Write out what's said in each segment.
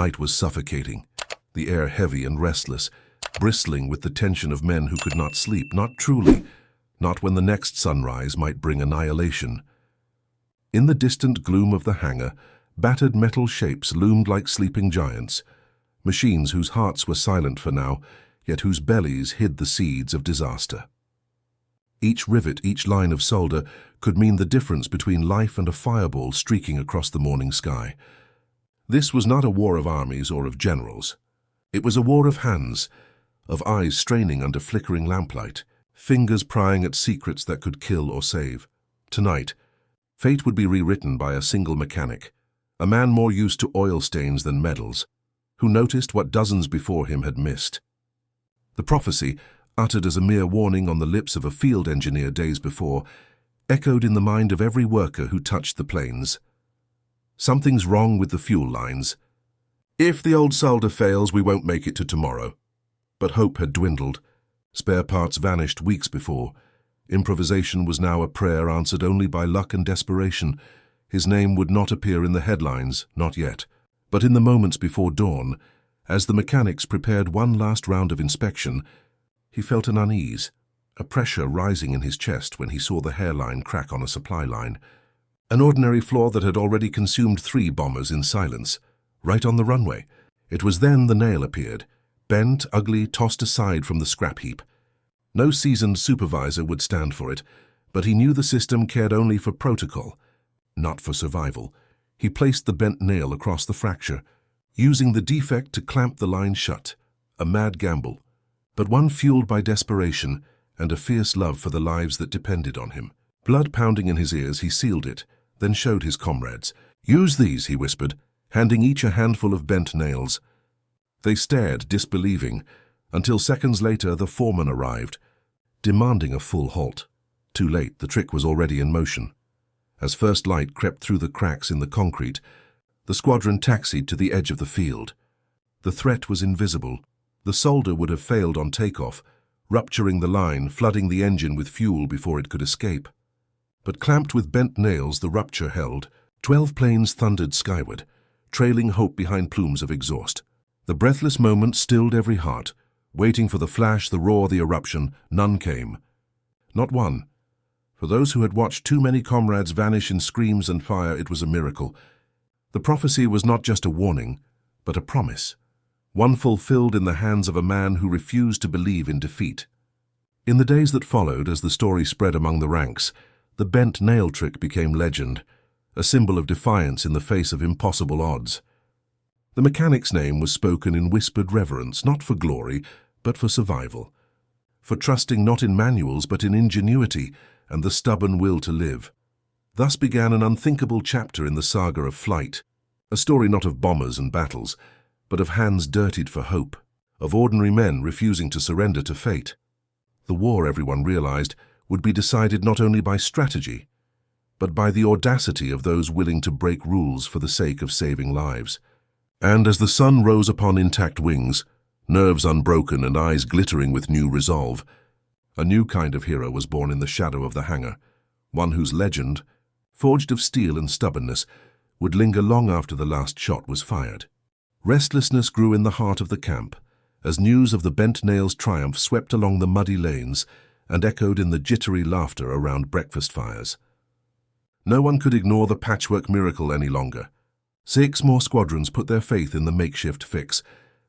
night was suffocating, the air heavy and restless, bristling with the tension of men who could not sleep, not truly, not when the next sunrise might bring annihilation. In the distant gloom of the hangar, battered metal shapes loomed like sleeping giants, machines whose hearts were silent for now, yet whose bellies hid the seeds of disaster. Each rivet, each line of solder could mean the difference between life and a fireball streaking across the morning sky. This was not a war of armies or of generals. It was a war of hands, of eyes straining under flickering lamplight, fingers prying at secrets that could kill or save. Tonight, fate would be rewritten by a single mechanic, a man more used to oil stains than medals, who noticed what dozens before him had missed. The prophecy, uttered as a mere warning on the lips of a field engineer days before, echoed in the mind of every worker who touched the planes. Something's wrong with the fuel lines. If the old solder fails, we won't make it to tomorrow. But hope had dwindled. Spare parts vanished weeks before. Improvisation was now a prayer answered only by luck and desperation. His name would not appear in the headlines, not yet. But in the moments before dawn, as the mechanics prepared one last round of inspection, he felt an unease, a pressure rising in his chest when he saw the hairline crack on a supply line. An ordinary flaw that had already consumed 3 bombers in silence, right on the runway. It was then the nail appeared, bent, ugly, tossed aside from the scrap heap. No seasoned supervisor would stand for it, but he knew the system cared only for protocol, not for survival. He placed the bent nail across the fracture, using the defect to clamp the line shut. A mad gamble, but one fueled by desperation and a fierce love for the lives that depended on him. Blood pounding in his ears, he sealed it, then showed his comrades. "Use these," he whispered, handing each a handful of bent nails. They stared, disbelieving, until seconds later the foreman arrived, demanding a full halt. Too late, the trick was already in motion. As first light crept through the cracks in the concrete, the squadron taxied to the edge of the field. The threat was invisible. The solder would have failed on takeoff, rupturing the line, flooding the engine with fuel before it could escape. But clamped with bent nails, the rupture held. 12 planes thundered skyward, trailing hope behind plumes of exhaust. The breathless moment stilled every heart. Waiting for the flash, the roar, the eruption, none came. Not one. For those who had watched too many comrades vanish in screams and fire, it was a miracle. The prophecy was not just a warning, but a promise. One fulfilled in the hands of a man who refused to believe in defeat. In the days that followed, as the story spread among the ranks, the bent nail trick became legend, a symbol of defiance in the face of impossible odds. The mechanic's name was spoken in whispered reverence, not for glory, but for survival, for trusting not in manuals but in ingenuity and the stubborn will to live. Thus began an unthinkable chapter in the saga of flight, a story not of bombers and battles, but of hands dirtied for hope, of ordinary men refusing to surrender to fate. The war, everyone realized, would be decided not only by strategy, but by the audacity of those willing to break rules for the sake of saving lives. And as the sun rose upon intact wings, nerves unbroken and eyes glittering with new resolve, a new kind of hero was born in the shadow of the hangar, one whose legend, forged of steel and stubbornness, would linger long after the last shot was fired. Restlessness grew in the heart of the camp, as news of the bent nail's triumph swept along the muddy lanes and echoed in the jittery laughter around breakfast fires. No one could ignore the patchwork miracle any longer. 6 more squadrons put their faith in the makeshift fix,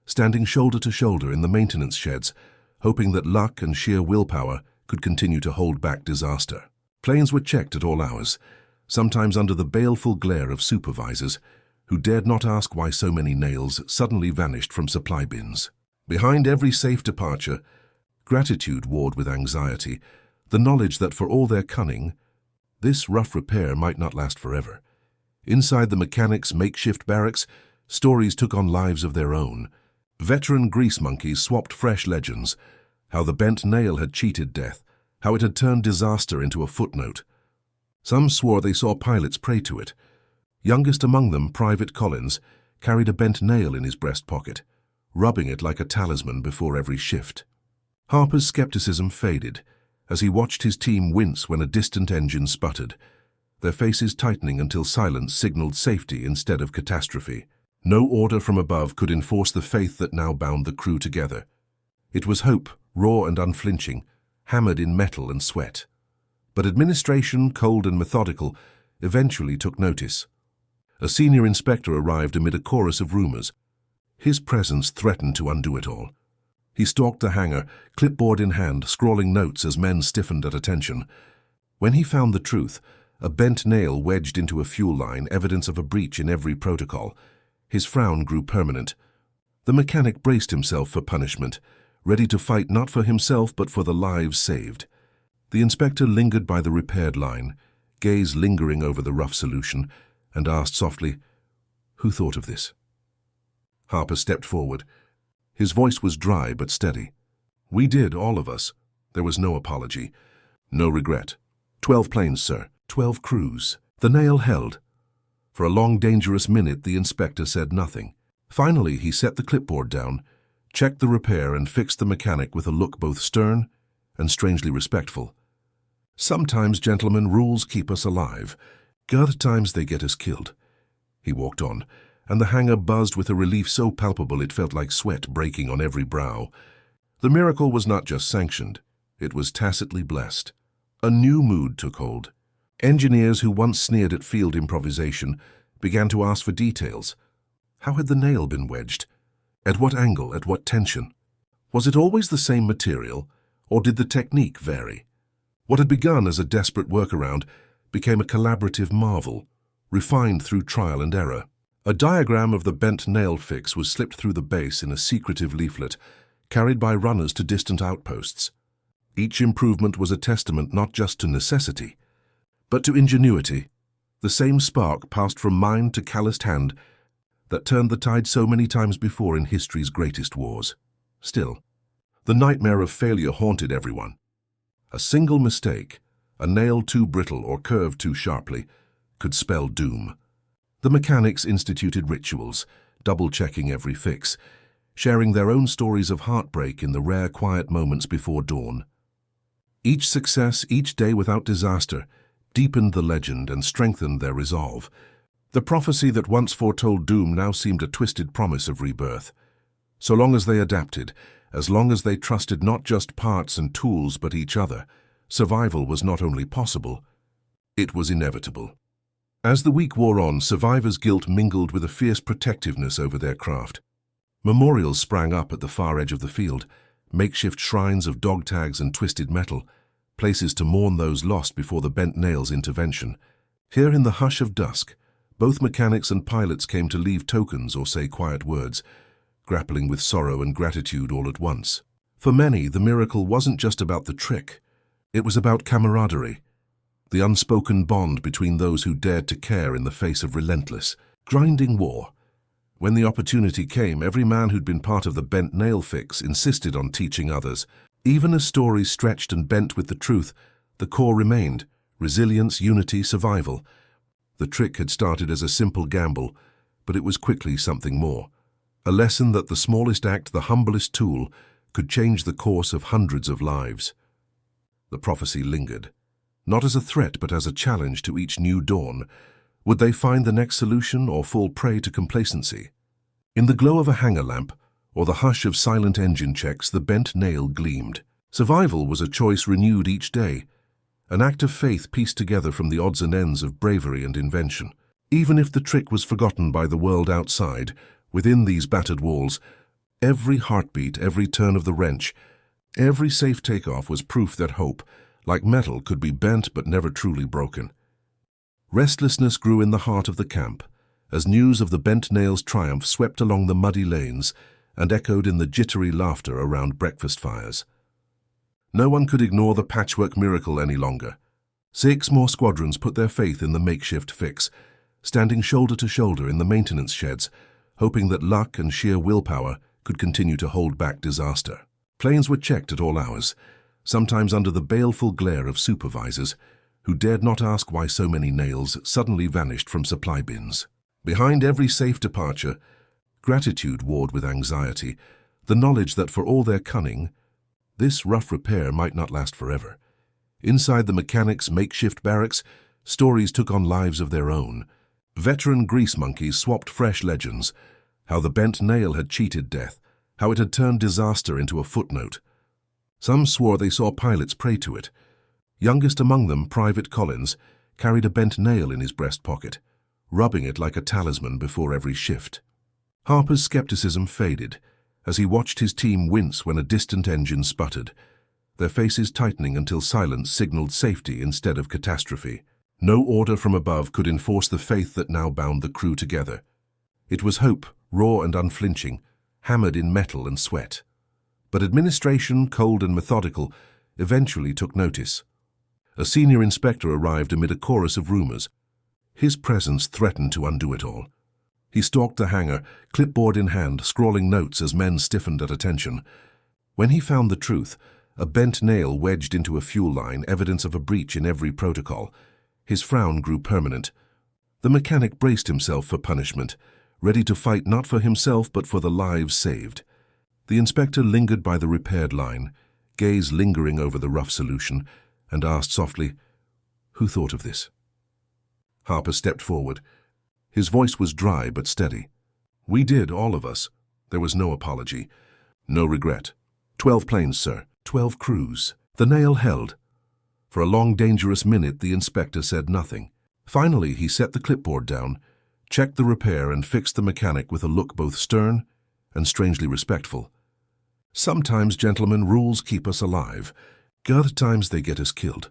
standing shoulder to shoulder in the maintenance sheds, hoping that luck and sheer willpower could continue to hold back disaster. Planes were checked at all hours, sometimes under the baleful glare of supervisors, who dared not ask why so many nails suddenly vanished from supply bins. Behind every safe departure, gratitude warred with anxiety, the knowledge that for all their cunning, this rough repair might not last forever. Inside the mechanics' makeshift barracks, stories took on lives of their own. Veteran grease monkeys swapped fresh legends, how the bent nail had cheated death, how it had turned disaster into a footnote. Some swore they saw pilots pray to it. Youngest among them, Private Collins, carried a bent nail in his breast pocket, rubbing it like a talisman before every shift. Harper's skepticism faded as he watched his team wince when a distant engine sputtered, their faces tightening until silence signaled safety instead of catastrophe. No order from above could enforce the faith that now bound the crew together. It was hope, raw and unflinching, hammered in metal and sweat. But administration, cold and methodical, eventually took notice. A senior inspector arrived amid a chorus of rumors. His presence threatened to undo it all. He stalked the hangar, clipboard in hand, scrawling notes as men stiffened at attention. When he found the truth, a bent nail wedged into a fuel line, evidence of a breach in every protocol, his frown grew permanent. The mechanic braced himself for punishment, ready to fight not for himself but for the lives saved. The inspector lingered by the repaired line, gaze lingering over the rough solution, and asked softly, "Who thought of this?" Harper stepped forward. His voice was dry but steady. "We did, all of us." There was no apology, no regret. 12 planes, sir. 12 crews. The nail held. For a long, dangerous minute, the inspector said nothing. Finally, he set the clipboard down, checked the repair, and fixed the mechanic with a look both stern and strangely respectful. "Sometimes, gentlemen, rules keep us alive. Other times they get us killed." He walked on, and the hangar buzzed with a relief so palpable it felt like sweat breaking on every brow. The miracle was not just sanctioned, it was tacitly blessed. A new mood took hold. Engineers who once sneered at field improvisation began to ask for details. How had the nail been wedged? At what angle? At what tension? Was it always the same material, or did the technique vary? What had begun as a desperate workaround became a collaborative marvel, refined through trial and error. A diagram of the bent nail fix was slipped through the base in a secretive leaflet, carried by runners to distant outposts. Each improvement was a testament not just to necessity, but to ingenuity, the same spark passed from mind to calloused hand that turned the tide so many times before in history's greatest wars. Still, the nightmare of failure haunted everyone. A single mistake, a nail too brittle or curved too sharply, could spell doom. The mechanics instituted rituals, double-checking every fix, sharing their own stories of heartbreak in the rare quiet moments before dawn. Each success, each day without disaster, deepened the legend and strengthened their resolve. The prophecy that once foretold doom now seemed a twisted promise of rebirth. So long as they adapted, as long as they trusted not just parts and tools but each other, survival was not only possible, it was inevitable. As the week wore on, survivors' guilt mingled with a fierce protectiveness over their craft. Memorials sprang up at the far edge of the field, makeshift shrines of dog tags and twisted metal, places to mourn those lost before the bent nail's intervention. Here in the hush of dusk, both mechanics and pilots came to leave tokens or say quiet words, grappling with sorrow and gratitude all at once. For many, the miracle wasn't just about the trick. It was about camaraderie, the unspoken bond between those who dared to care in the face of relentless, grinding war. When the opportunity came, every man who'd been part of the bent nail fix insisted on teaching others. Even as stories stretched and bent with the truth, the core remained: resilience, unity, survival. The trick had started as a simple gamble, but it was quickly something more. A lesson that the smallest act, the humblest tool, could change the course of hundreds of lives. The prophecy lingered, not as a threat but as a challenge to each new dawn. Would they find the next solution or fall prey to complacency? In the glow of a hangar lamp, or the hush of silent engine checks, the bent nail gleamed. Survival was a choice renewed each day, an act of faith pieced together from the odds and ends of bravery and invention. Even if the trick was forgotten by the world outside, within these battered walls, every heartbeat, every turn of the wrench, every safe takeoff was proof that hope, like metal, could be bent but never truly broken. Restlessness grew in the heart of the camp, as news of the bent nail's triumph swept along the muddy lanes and echoed in the jittery laughter around breakfast fires. No one could ignore the patchwork miracle any longer. 6 more squadrons put their faith in the makeshift fix, standing shoulder to shoulder in the maintenance sheds, hoping that luck and sheer willpower could continue to hold back disaster. Planes were checked at all hours, sometimes under the baleful glare of supervisors who dared not ask why so many nails suddenly vanished from supply bins. Behind every safe departure, gratitude warred with anxiety, the knowledge that for all their cunning, this rough repair might not last forever. Inside the mechanics' makeshift barracks, stories took on lives of their own. Veteran grease monkeys swapped fresh legends, how the bent nail had cheated death, how it had turned disaster into a footnote. Some swore they saw pilots pray to it. Youngest among them, Private Collins, carried a bent nail in his breast pocket, rubbing it like a talisman before every shift. Harper's skepticism faded as he watched his team wince when a distant engine sputtered, their faces tightening until silence signaled safety instead of catastrophe. No order from above could enforce the faith that now bound the crew together. It was hope, raw and unflinching, hammered in metal and sweat. But administration, cold and methodical, eventually took notice. A senior inspector arrived amid a chorus of rumors. His presence threatened to undo it all. He stalked the hangar, clipboard in hand, scrawling notes as men stiffened at attention. When he found the truth, a bent nail wedged into a fuel line, evidence of a breach in every protocol, his frown grew permanent. The mechanic braced himself for punishment, ready to fight not for himself but for the lives saved. The inspector lingered by the repaired line, gaze lingering over the rough solution, and asked softly, "Who thought of this?" Harper stepped forward. His voice was dry but steady. "We did, all of us." There was no apology, no regret. 12 planes, sir. 12 crews. The nail held. For a long, dangerous minute, the inspector said nothing. Finally, he set the clipboard down, checked the repair, and fixed the mechanic with a look both stern and strangely respectful. "Sometimes, gentlemen, rules keep us alive. Other times they get us killed."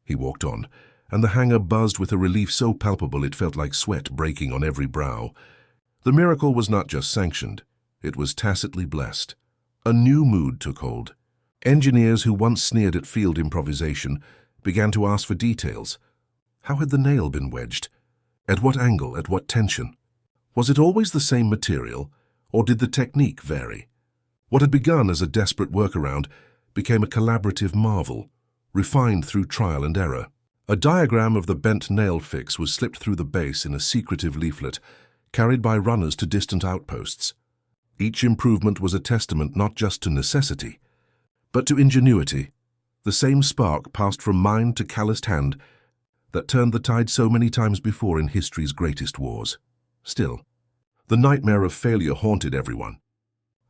He walked on, and the hangar buzzed with a relief so palpable it felt like sweat breaking on every brow. The miracle was not just sanctioned, it was tacitly blessed. A new mood took hold. Engineers who once sneered at field improvisation began to ask for details. How had the nail been wedged? At what angle? At what tension? Was it always the same material, or did the technique vary? What had begun as a desperate workaround became a collaborative marvel, refined through trial and error. A diagram of the bent nail fix was slipped through the base in a secretive leaflet, carried by runners to distant outposts. Each improvement was a testament not just to necessity, but to ingenuity, the same spark passed from mind to calloused hand that turned the tide so many times before in history's greatest wars. Still, the nightmare of failure haunted everyone.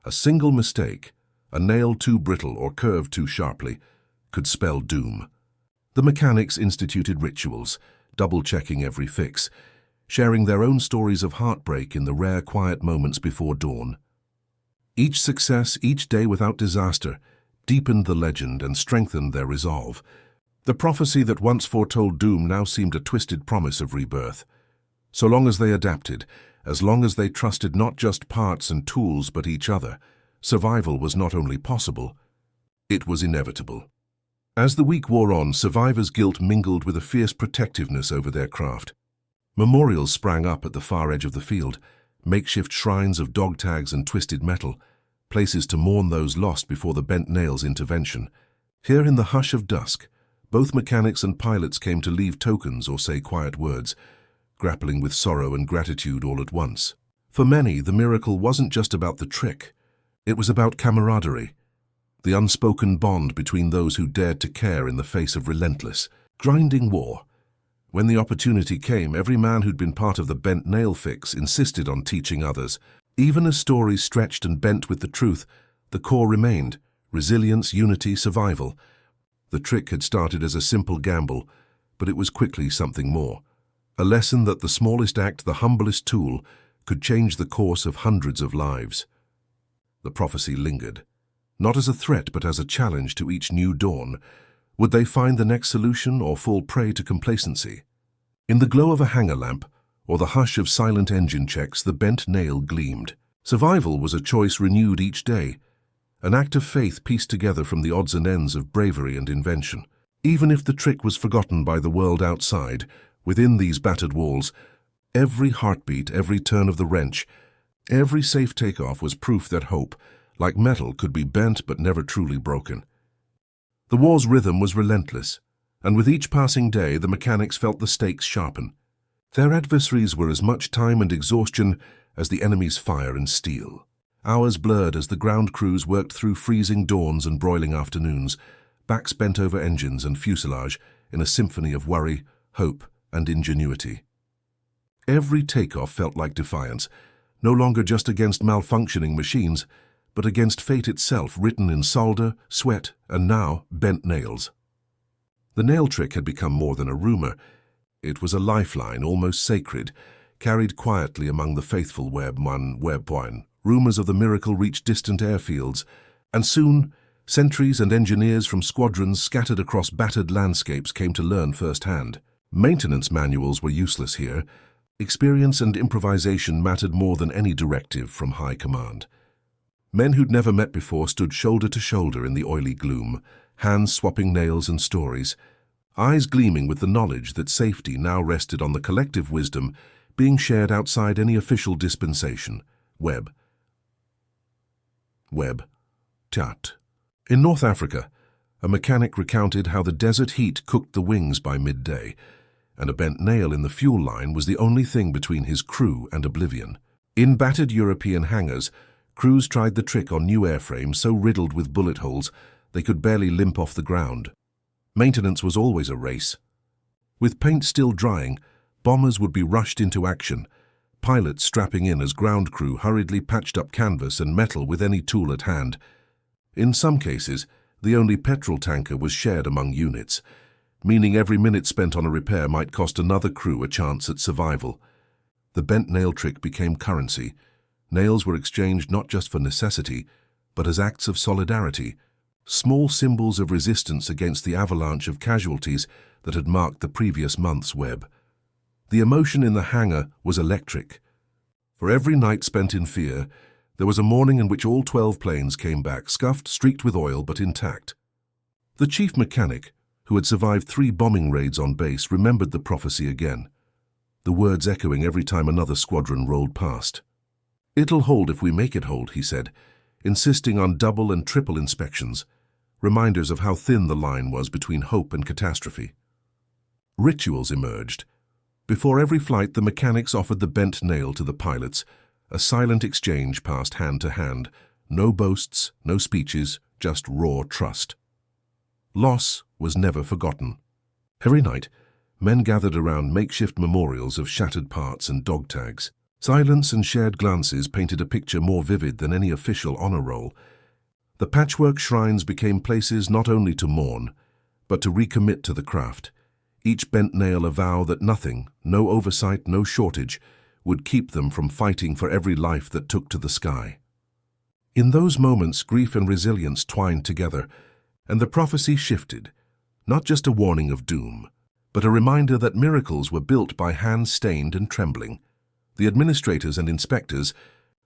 A single mistake, a nail too brittle or curved too sharply, could spell doom. The mechanics instituted rituals, double-checking every fix, sharing their own stories of heartbreak in the rare quiet moments before dawn. Each success, each day without disaster, deepened the legend and strengthened their resolve. The prophecy that once foretold doom now seemed a twisted promise of rebirth. So long as they adapted, as long as they trusted not just parts and tools but each other, survival was not only possible, it was inevitable. As the week wore on, survivors' guilt mingled with a fierce protectiveness over their craft. Memorials sprang up at the far edge of the field, makeshift shrines of dog tags and twisted metal, places to mourn those lost before the bent nail's intervention. Here in the hush of dusk, both mechanics and pilots came to leave tokens or say quiet words, grappling with sorrow and gratitude all at once. For many, the miracle wasn't just about the trick. It was about camaraderie, the unspoken bond between those who dared to care in the face of relentless, grinding war. When the opportunity came, every man who'd been part of the bent nail fix insisted on teaching others. Even as stories stretched and bent with the truth, the core remained: resilience, unity, survival. The trick had started as a simple gamble, but it was quickly something more. A lesson that the smallest act, the humblest tool, could change the course of hundreds of lives. The prophecy lingered, not as a threat but as a challenge to each new dawn. Would they find the next solution or fall prey to complacency? In the glow of a hangar lamp, or the hush of silent engine checks, the bent nail gleamed. Survival was a choice renewed each day, an act of faith pieced together from the odds and ends of bravery and invention. Even if the trick was forgotten by the world outside, within these battered walls, every heartbeat, every turn of the wrench, every safe takeoff was proof that hope, like metal, could be bent but never truly broken. The war's rhythm was relentless, and with each passing day the mechanics felt the stakes sharpen. Their adversaries were as much time and exhaustion as the enemy's fire and steel. Hours blurred as the ground crews worked through freezing dawns and broiling afternoons, backs bent over engines and fuselage in a symphony of worry, hope, and ingenuity. Every takeoff felt like defiance, no longer just against malfunctioning machines, but against fate itself, written in solder, sweat, and now bent nails. The nail trick had become more than a rumor. It was a lifeline, almost sacred, carried quietly among the faithful Web1. Rumors of the miracle reached distant airfields, and soon sentries and engineers from squadrons scattered across battered landscapes came to learn firsthand. Maintenance manuals were useless here. Experience and improvisation mattered more than any directive from high command. Men who'd never met before stood shoulder to shoulder in the oily gloom, hands swapping nails and stories, eyes gleaming with the knowledge that safety now rested on the collective wisdom being shared outside any official dispensation. Web. Tat. In North Africa, a mechanic recounted how the desert heat cooked the wings by midday, and a bent nail in the fuel line was the only thing between his crew and oblivion. In battered European hangars, crews tried the trick on new airframes so riddled with bullet holes they could barely limp off the ground. Maintenance was always a race. With paint still drying, bombers would be rushed into action, pilots strapping in as ground crew hurriedly patched up canvas and metal with any tool at hand. In some cases, the only petrol tanker was shared among units, meaning every minute spent on a repair might cost another crew a chance at survival. The bent nail trick became currency. Nails were exchanged not just for necessity, but as acts of solidarity, small symbols of resistance against the avalanche of casualties that had marked the previous month's web. The emotion in the hangar was electric. For every night spent in fear, there was a morning in which all 12 planes came back, scuffed, streaked with oil, but intact. The chief mechanic, who had survived 3 bombing raids on base, remembered the prophecy again, the words echoing every time another squadron rolled past. "It'll hold if we make it hold," he said, insisting on double and triple inspections, reminders of how thin the line was between hope and catastrophe. Rituals emerged. Before every flight, the mechanics offered the bent nail to the pilots, a silent exchange passed hand to hand, no boasts, no speeches, just raw trust. Loss was never forgotten. Every night, men gathered around makeshift memorials of shattered parts and dog tags. Silence and shared glances painted a picture more vivid than any official honor roll. The patchwork shrines became places not only to mourn, but to recommit to the craft. Each bent nail a vow that nothing, no oversight, no shortage, would keep them from fighting for every life that took to the sky. In those moments, grief and resilience twined together, and the prophecy shifted, not just a warning of doom, but a reminder that miracles were built by hands stained and trembling. The administrators and inspectors,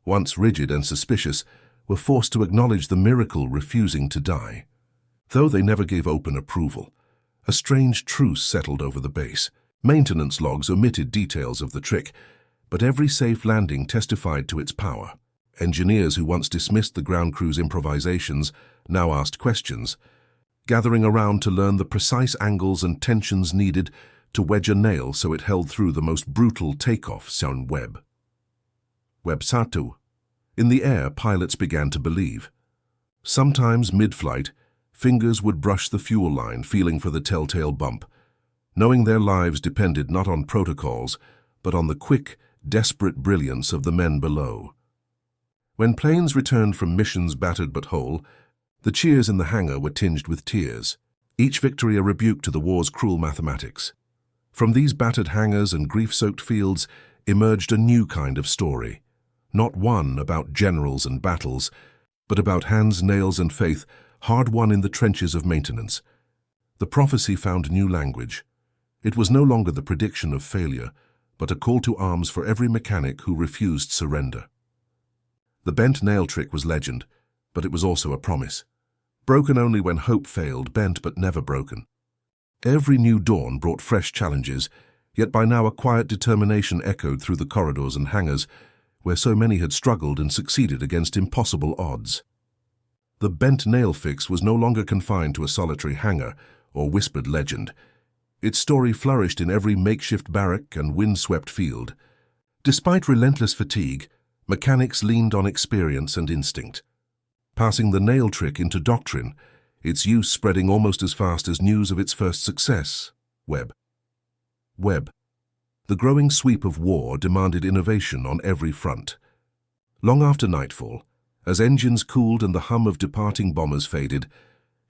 once rigid and suspicious, were forced to acknowledge the miracle refusing to die. Though they never gave open approval, a strange truce settled over the base. Maintenance logs omitted details of the trick, but every safe landing testified to its power. Engineers who once dismissed the ground crew's improvisations now asked questions, gathering around to learn the precise angles and tensions needed to wedge a nail so it held through the most brutal takeoff sound web. Websatu. In the air, pilots began to believe. Sometimes mid-flight, fingers would brush the fuel line, feeling for the telltale bump, knowing their lives depended not on protocols, but on the quick, desperate brilliance of the men below. When planes returned from missions battered but whole, the cheers in the hangar were tinged with tears, each victory a rebuke to the war's cruel mathematics. From these battered hangars and grief-soaked fields emerged a new kind of story, not one about generals and battles, but about hands, nails, and faith, hard-won in the trenches of maintenance. The prophecy found new language. It was no longer the prediction of failure, but a call to arms for every mechanic who refused surrender. The bent nail trick was legend, but it was also a promise. Broken only when hope failed, bent but never broken. Every new dawn brought fresh challenges, yet by now a quiet determination echoed through the corridors and hangars, where so many had struggled and succeeded against impossible odds. The bent nail fix was no longer confined to a solitary hangar or whispered legend. Its story flourished in every makeshift barrack and wind-swept field. Despite relentless fatigue, mechanics leaned on experience and instinct, passing the nail trick into doctrine, its use spreading almost as fast as news of its first success. Web. The growing sweep of war demanded innovation on every front. Long after nightfall, as engines cooled and the hum of departing bombers faded,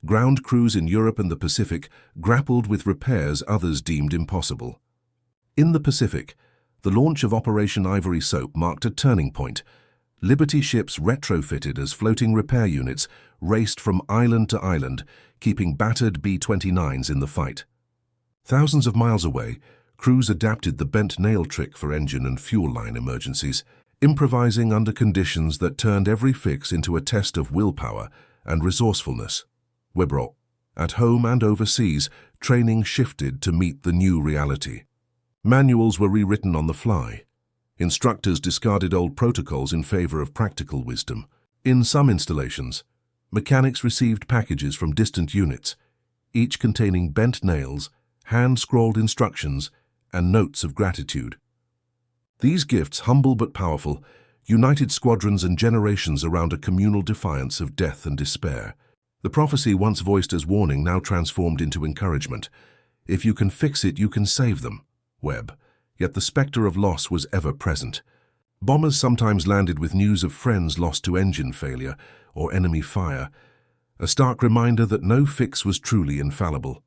ground crews in Europe and the Pacific grappled with repairs others deemed impossible. In the Pacific, the launch of Operation Ivory Soap marked a turning point. Liberty ships retrofitted as floating repair units raced from island to island, keeping battered B-29s in the fight. Thousands of miles away, crews adapted the bent nail trick for engine and fuel line emergencies, improvising under conditions that turned every fix into a test of willpower and resourcefulness. At home and overseas, training shifted to meet the new reality. Manuals were rewritten on the fly. Instructors discarded old protocols in favor of practical wisdom. In some installations, mechanics received packages from distant units, each containing bent nails, hand-scrawled instructions, and notes of gratitude. These gifts, humble but powerful, united squadrons and generations around a communal defiance of death and despair. The prophecy once voiced as warning now transformed into encouragement. If you can fix it, you can save them. Yet the specter of loss was ever present. Bombers sometimes landed with news of friends lost to engine failure or enemy fire, a stark reminder that no fix was truly infallible.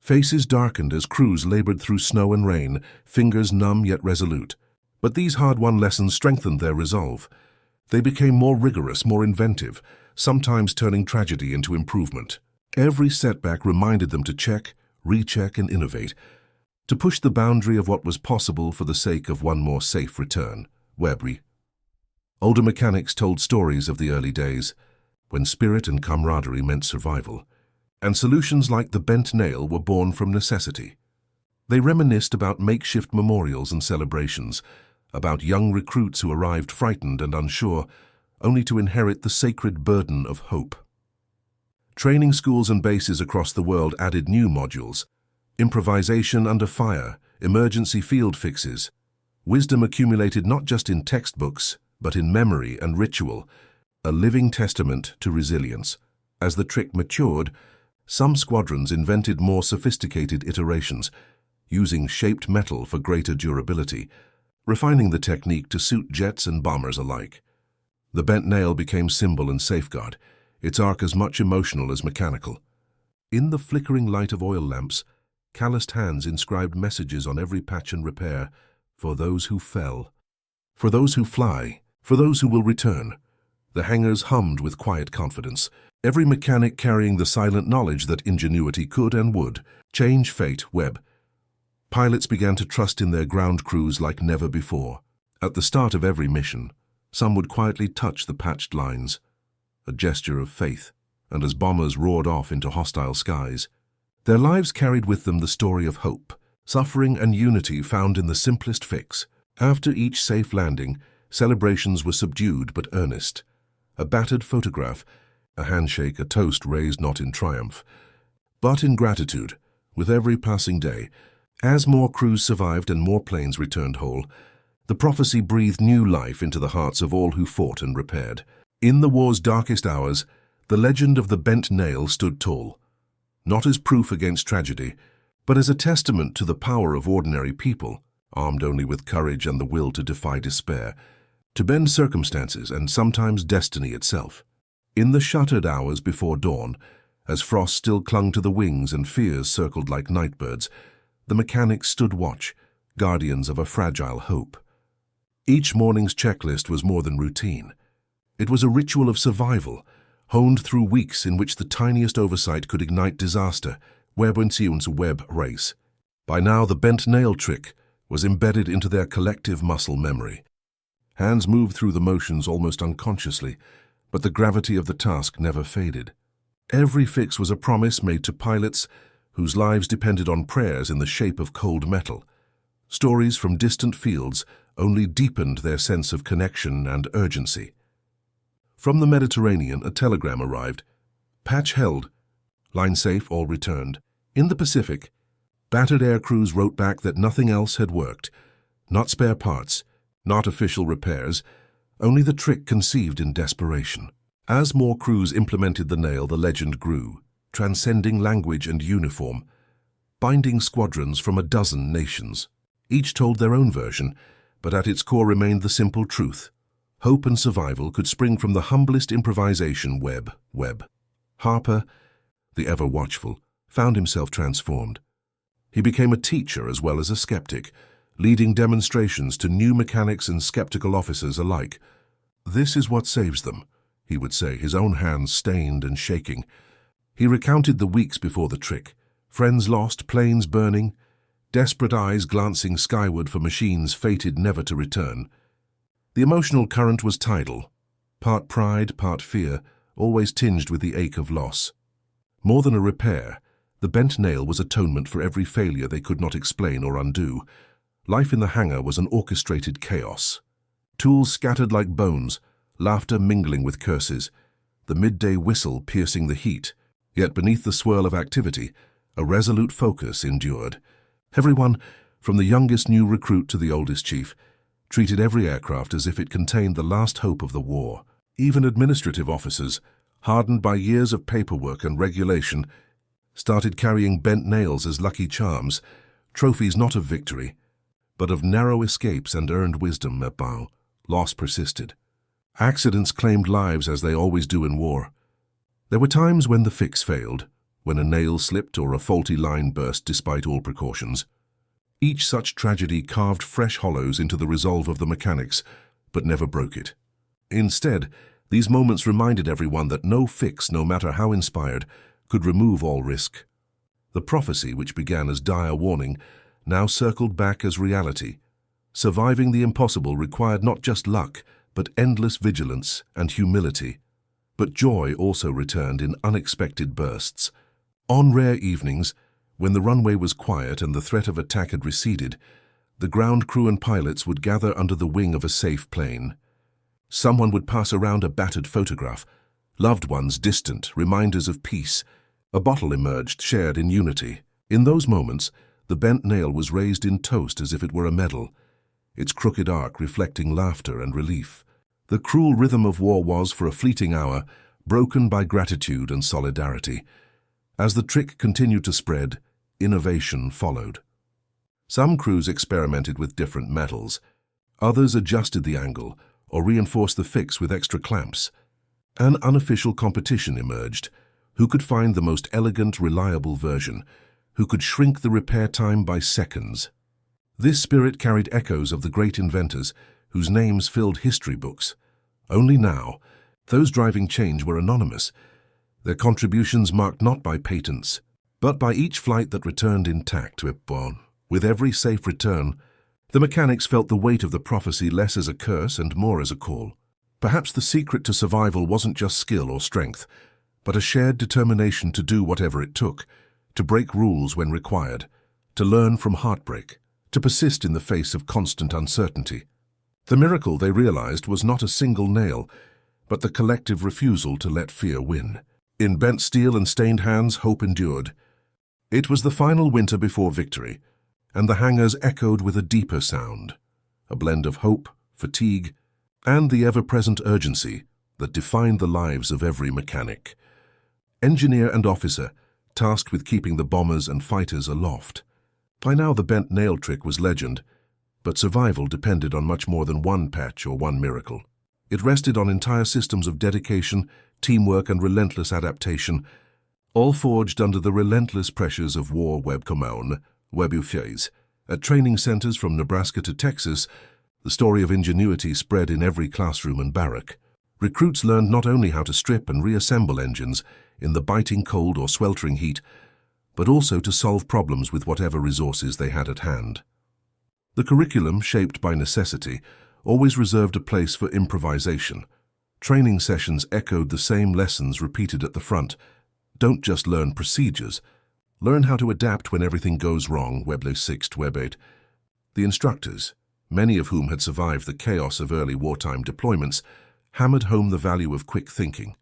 Faces darkened as crews labored through snow and rain, fingers numb yet resolute. But these hard-won lessons strengthened their resolve. They became more rigorous, more inventive, sometimes turning tragedy into improvement. Every setback reminded them to check, recheck, and innovate, to push the boundary of what was possible for the sake of one more safe return. Older mechanics told stories of the early days, when spirit and camaraderie meant survival, and solutions like the bent nail were born from necessity. They reminisced about makeshift memorials and celebrations, about young recruits who arrived frightened and unsure, only to inherit the sacred burden of hope. Training schools and bases across the world added new modules: improvisation under fire, emergency field fixes. Wisdom accumulated not just in textbooks, but in memory and ritual, a living testament to resilience. As the trick matured, some squadrons invented more sophisticated iterations, using shaped metal for greater durability, refining the technique to suit jets and bombers alike. The bent nail became symbol and safeguard, its arc as much emotional as mechanical. In the flickering light of oil lamps, calloused hands inscribed messages on every patch and repair: for those who fell, for those who fly, for those who will return. The hangars hummed with quiet confidence, every mechanic carrying the silent knowledge that ingenuity could and would change fate. Pilots began to trust in their ground crews like never before. At the start of every mission, some would quietly touch the patched lines, a gesture of faith, and as bombers roared off into hostile skies, their lives carried with them the story of hope, suffering, and unity found in the simplest fix. After each safe landing, celebrations were subdued but earnest. A battered photograph, a handshake, a toast raised not in triumph, but in gratitude. With every passing day, as more crews survived and more planes returned whole, the prophecy breathed new life into the hearts of all who fought and repaired. In the war's darkest hours, the legend of the bent nail stood tall, not as proof against tragedy, but as a testament to the power of ordinary people, armed only with courage and the will to defy despair, to bend circumstances and sometimes destiny itself. In the shuttered hours before dawn, as frost still clung to the wings and fears circled like nightbirds, the mechanics stood watch, guardians of a fragile hope. Each morning's checklist was more than routine. It was a ritual of survival, honed through weeks in which the tiniest oversight could ignite disaster. Race. By now, the bent nail trick was embedded into their collective muscle memory. Hands moved through the motions almost unconsciously, but the gravity of the task never faded. Every fix was a promise made to pilots whose lives depended on prayers in the shape of cold metal. Stories from distant fields only deepened their sense of connection and urgency. From the Mediterranean, a telegram arrived. Patch held. Line safe, all returned. In the Pacific, battered air crews wrote back that nothing else had worked. Not spare parts, not official repairs, only the trick conceived in desperation. As more crews implemented the nail, the legend grew, transcending language and uniform, binding squadrons from a dozen nations. Each told their own version, but at its core remained the simple truth: Hope and survival could spring from the humblest improvisation. Webb. Harper, the ever-watchful, found himself transformed. He became a teacher as well as a skeptic, leading demonstrations to new mechanics and skeptical officers alike. "This is what saves them," he would say, his own hands stained and shaking. He recounted the weeks before the trick, friends lost, planes burning, desperate eyes glancing skyward for machines fated never to return. The emotional current was tidal, part pride, part fear, always tinged with the ache of loss. More than a repair, the bent nail was atonement for every failure they could not explain or undo. Life in the hangar was an orchestrated chaos. Tools scattered like bones, laughter mingling with curses, the midday whistle piercing the heat. Yet beneath the swirl of activity, a resolute focus endured. Everyone, from the youngest new recruit to the oldest chief, treated every aircraft as if it contained the last hope of the war. Even administrative officers, hardened by years of paperwork and regulation, started carrying bent nails as lucky charms, trophies not of victory, but of narrow escapes and earned wisdom. Loss persisted. Accidents claimed lives as they always do in war. There were times when the fix failed, when a nail slipped or a faulty line burst despite all precautions. Each such tragedy carved fresh hollows into the resolve of the mechanics, but never broke it. Instead, these moments reminded everyone that no fix, no matter how inspired, could remove all risk. The prophecy, which began as dire warning, now circled back as reality. Surviving the impossible required not just luck, but endless vigilance and humility. But joy also returned in unexpected bursts. On rare evenings, when the runway was quiet and the threat of attack had receded, the ground crew and pilots would gather under the wing of a safe plane. Someone would pass around a battered photograph, loved ones distant, reminders of peace. A bottle emerged, shared in unity. In those moments, the bent nail was raised in toast as if it were a medal, its crooked arc reflecting laughter and relief. The cruel rhythm of war was, for a fleeting hour, broken by gratitude and solidarity. As the trick continued to spread, innovation followed. Some crews experimented with different metals. Others adjusted the angle or reinforced the fix with extra clamps. An unofficial competition emerged. Who could find the most elegant, reliable version? Who could shrink the repair time by seconds? This spirit carried echoes of the great inventors whose names filled history books. Only now, those driving change were anonymous, their contributions marked not by patents, but by each flight that returned intact. With every safe return, the mechanics felt the weight of the prophecy less as a curse and more as a call. Perhaps the secret to survival wasn't just skill or strength, but a shared determination to do whatever it took, to break rules when required, to learn from heartbreak, to persist in the face of constant uncertainty. The miracle, they realized, was not a single nail, but the collective refusal to let fear win. In bent steel and stained hands, hope endured. It was the final winter before victory, and the hangars echoed with a deeper sound, a blend of hope, fatigue, and the ever-present urgency that defined the lives of every mechanic. Engineer and officer, tasked with keeping the bombers and fighters aloft. By now the bent nail trick was legend, but survival depended on much more than one patch or one miracle. It rested on entire systems of dedication, teamwork, and relentless adaptation, all forged under the relentless pressures of war. Webufies. At training centers from Nebraska to Texas, the story of ingenuity spread in every classroom and barrack. Recruits learned not only how to strip and reassemble engines in the biting cold or sweltering heat, but also to solve problems with whatever resources they had at hand. The curriculum, shaped by necessity, always reserved a place for improvisation. Training sessions echoed the same lessons repeated at the front. Don't just learn procedures. Learn how to adapt when everything goes wrong. Web8. The instructors, many of whom had survived the chaos of early wartime deployments, hammered home the value of quick thinking.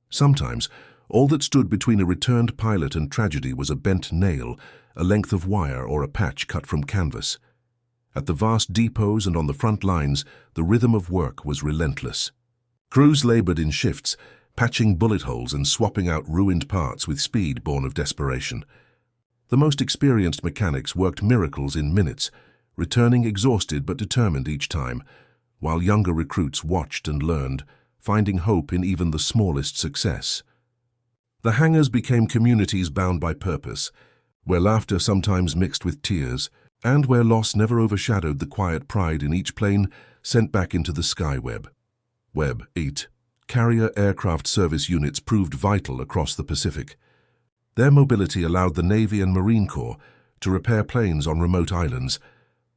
Sometimes, all that stood between a returned pilot and tragedy was a bent nail, a length of wire, or a patch cut from canvas. At the vast depots and on the front lines, the rhythm of work was relentless. Crews labored in shifts, patching bullet holes and swapping out ruined parts with speed born of desperation. The most experienced mechanics worked miracles in minutes, returning exhausted but determined each time, while younger recruits watched and learned, finding hope in even the smallest success. The hangars became communities bound by purpose, where laughter sometimes mixed with tears, and where loss never overshadowed the quiet pride in each plane sent back into the sky web. Web 8. Carrier aircraft service units proved vital across the Pacific. Their mobility allowed the Navy and Marine Corps to repair planes on remote islands,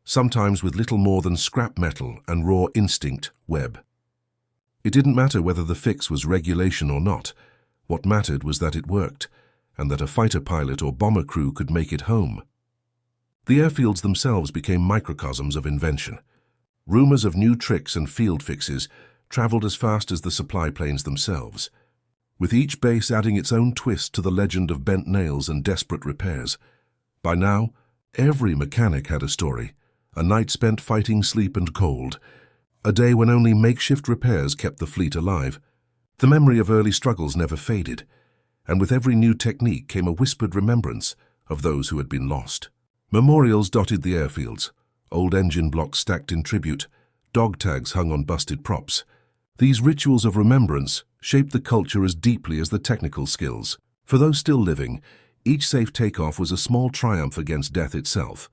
sometimes with little more than scrap metal and raw instinct. Web. It didn't matter whether the fix was regulation or not. What mattered was that it worked, and that a fighter pilot or bomber crew could make it home. The airfields themselves became microcosms of invention. Rumors of new tricks and field fixes traveled as fast as the supply planes themselves, with each base adding its own twist to the legend of bent nails and desperate repairs. By now, every mechanic had a story, a night spent fighting sleep and cold, a day when only makeshift repairs kept the fleet alive. The memory of early struggles never faded, and with every new technique came a whispered remembrance of those who had been lost. Memorials dotted the airfields, old engine blocks stacked in tribute, dog tags hung on busted props. These rituals of remembrance shaped the culture as deeply as the technical skills. For those still living, each safe takeoff was a small triumph against death itself.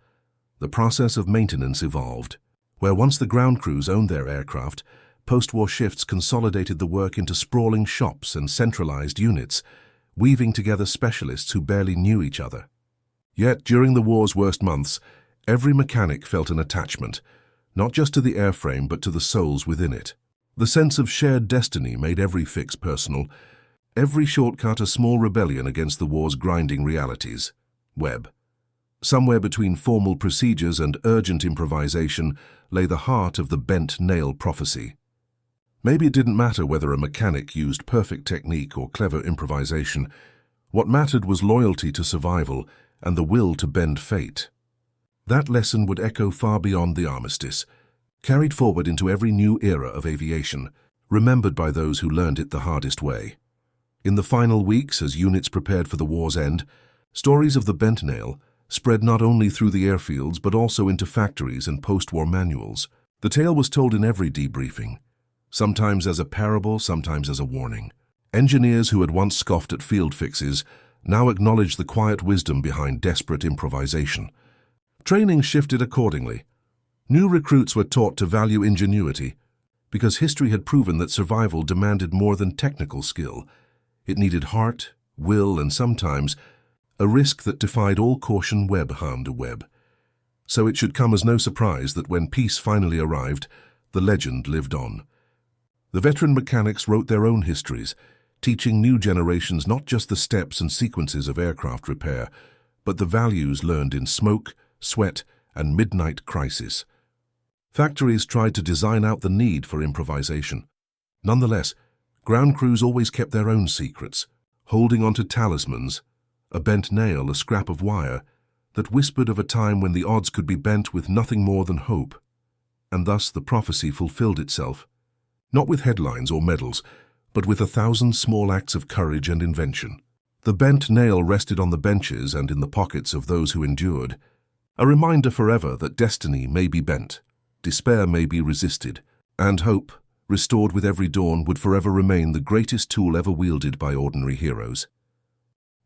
The process of maintenance evolved. Where once the ground crews owned their aircraft, post-war shifts consolidated the work into sprawling shops and centralized units, weaving together specialists who barely knew each other. Yet, during the war's worst months, every mechanic felt an attachment, not just to the airframe but to the souls within it. The sense of shared destiny made every fix personal, every shortcut a small rebellion against the war's grinding realities. Web. Somewhere between formal procedures and urgent improvisation lay the heart of the bent nail prophecy. Maybe it didn't matter whether a mechanic used perfect technique or clever improvisation. What mattered was loyalty to survival and the will to bend fate. That lesson would echo far beyond the armistice, carried forward into every new era of aviation, remembered by those who learned it the hardest way. In the final weeks, as units prepared for the war's end, stories of the bent nail spread not only through the airfields but also into factories and post-war manuals. The tale was told in every debriefing, sometimes as a parable, sometimes as a warning. Engineers who had once scoffed at field fixes now acknowledged the quiet wisdom behind desperate improvisation. Training shifted accordingly. New recruits were taught to value ingenuity, because history had proven that survival demanded more than technical skill. It needed heart, will, and sometimes a risk that defied all caution. Web harmed a web. So it should come as no surprise that when peace finally arrived, the legend lived on. The veteran mechanics wrote their own histories, teaching new generations not just the steps and sequences of aircraft repair, but the values learned in smoke, sweat, and midnight crisis. Factories tried to design out the need for improvisation. Nonetheless, ground crews always kept their own secrets, holding on to talismans, a bent nail, a scrap of wire, that whispered of a time when the odds could be bent with nothing more than hope. And thus the prophecy fulfilled itself, not with headlines or medals, but with 1,000 small acts of courage and invention. The bent nail rested on the benches and in the pockets of those who endured, a reminder forever that destiny may be bent, despair may be resisted, and hope, restored with every dawn, would forever remain the greatest tool ever wielded by ordinary heroes.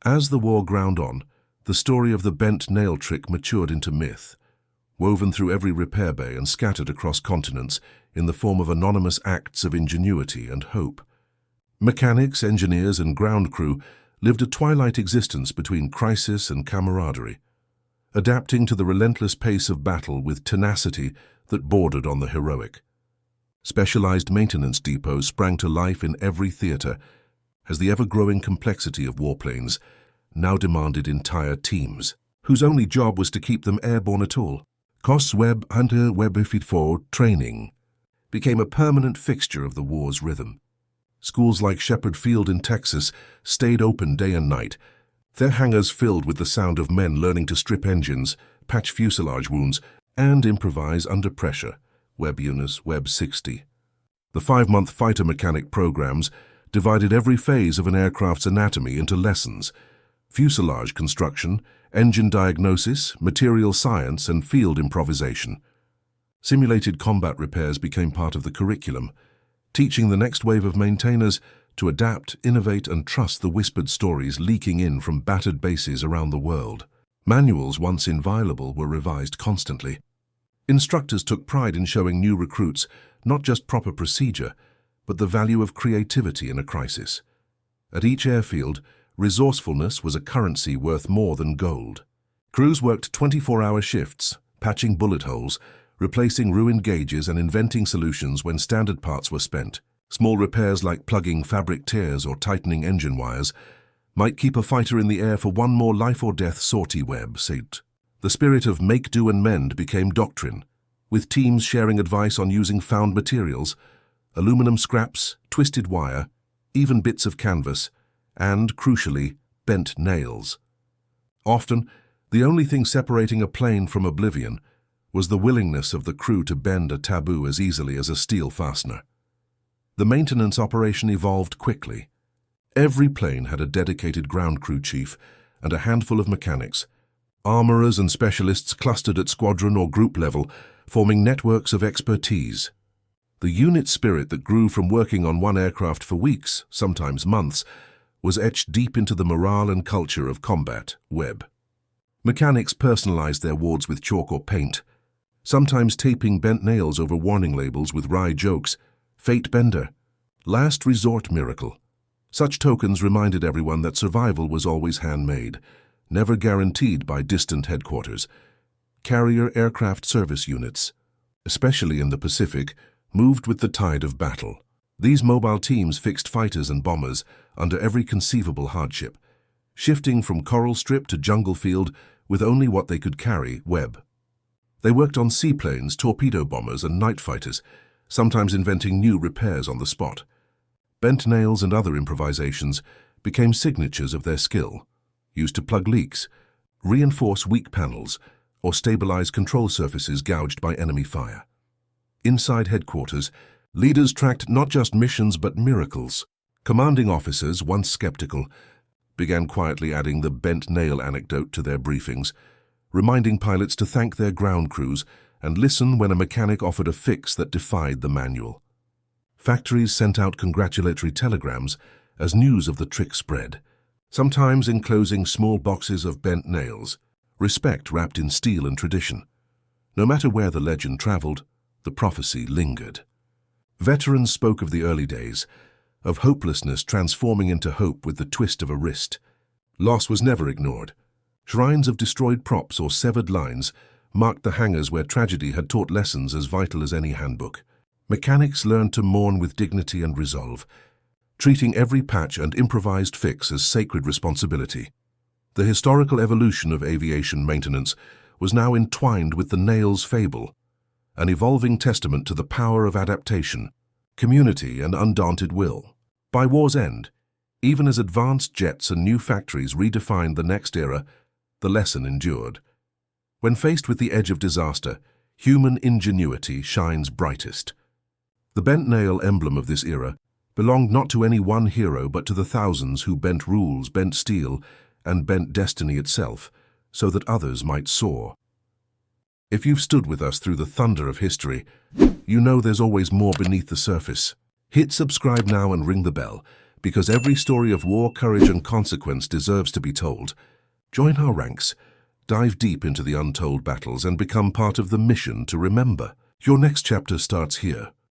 As the war ground on, the story of the bent nail trick matured into myth, woven through every repair bay and scattered across continents in the form of anonymous acts of ingenuity and hope. Mechanics, engineers, and ground crew lived a twilight existence between crisis and camaraderie, adapting to the relentless pace of battle with tenacity that bordered on the heroic. Specialized maintenance depots sprang to life in every theater, as the ever-growing complexity of warplanes now demanded entire teams, whose only job was to keep them airborne at all. COS Web Hunter Webifit training became a permanent fixture of the war's rhythm. Schools like Shepherd Field in Texas stayed open day and night, their hangars filled with the sound of men learning to strip engines, patch fuselage wounds, and improvise under pressure. Web Units Web 60. The 5-month fighter mechanic programs divided every phase of an aircraft's anatomy into lessons: fuselage construction, engine diagnosis, material science, and field improvisation. Simulated combat repairs became part of the curriculum, teaching the next wave of maintainers to adapt, innovate, and trust the whispered stories leaking in from battered bases around the world. Manuals, once inviolable, were revised constantly. Instructors took pride in showing new recruits not just proper procedure, but the value of creativity in a crisis. At each airfield, resourcefulness was a currency worth more than gold. Crews worked 24-hour shifts, patching bullet holes, replacing ruined gauges, and inventing solutions when standard parts were spent. Small repairs like plugging fabric tears or tightening engine wires might keep a fighter in the air for one more life-or-death sortie. Webb said. The spirit of make, do, and mend became doctrine, with teams sharing advice on using found materials, aluminum scraps, twisted wire, even bits of canvas, and, crucially, bent nails. Often, the only thing separating a plane from oblivion was the willingness of the crew to bend a taboo as easily as a steel fastener. The maintenance operation evolved quickly. Every plane had a dedicated ground crew chief and a handful of mechanics. Armorers and specialists clustered at squadron or group level, forming networks of expertise. The unit spirit that grew from working on one aircraft for weeks, sometimes months, was etched deep into the morale and culture of combat. Webb. Mechanics personalized their wards with chalk or paint, sometimes taping bent nails over warning labels with wry jokes. Fate bender. Last resort miracle. Such tokens reminded everyone that survival was always handmade, never guaranteed by distant headquarters. Carrier aircraft service units, especially in the Pacific, moved with the tide of battle. These mobile teams fixed fighters and bombers under every conceivable hardship, shifting from coral strip to jungle field with only what they could carry. Webb. They worked on seaplanes, torpedo bombers, and night fighters, sometimes inventing new repairs on the spot. Bent nails and other improvisations became signatures of their skill, used to plug leaks, reinforce weak panels, or stabilize control surfaces gouged by enemy fire. Inside headquarters, leaders tracked not just missions but miracles. Commanding officers, once skeptical, began quietly adding the bent nail anecdote to their briefings, reminding pilots to thank their ground crews and listen when a mechanic offered a fix that defied the manual. Factories sent out congratulatory telegrams as news of the trick spread, sometimes enclosing small boxes of bent nails, respect wrapped in steel and tradition. No matter where the legend traveled, the prophecy lingered. Veterans spoke of the early days, of hopelessness transforming into hope with the twist of a wrist. Loss was never ignored. Shrines of destroyed props or severed lines marked the hangars where tragedy had taught lessons as vital as any handbook. Mechanics learned to mourn with dignity and resolve, treating every patch and improvised fix as sacred responsibility. The historical evolution of aviation maintenance was now entwined with the nails fable, an evolving testament to the power of adaptation, community, and undaunted will. By war's end, even as advanced jets and new factories redefined the next era, the lesson endured. When faced with the edge of disaster, human ingenuity shines brightest. The bent nail emblem of this era belonged not to any one hero but to the thousands who bent rules, bent steel, and bent destiny itself, so that others might soar. If you've stood with us through the thunder of history, you know there's always more beneath the surface. Hit subscribe now and ring the bell, because every story of war, courage, and consequence deserves to be told. Join our ranks, dive deep into the untold battles, and become part of the mission to remember. Your next chapter starts here.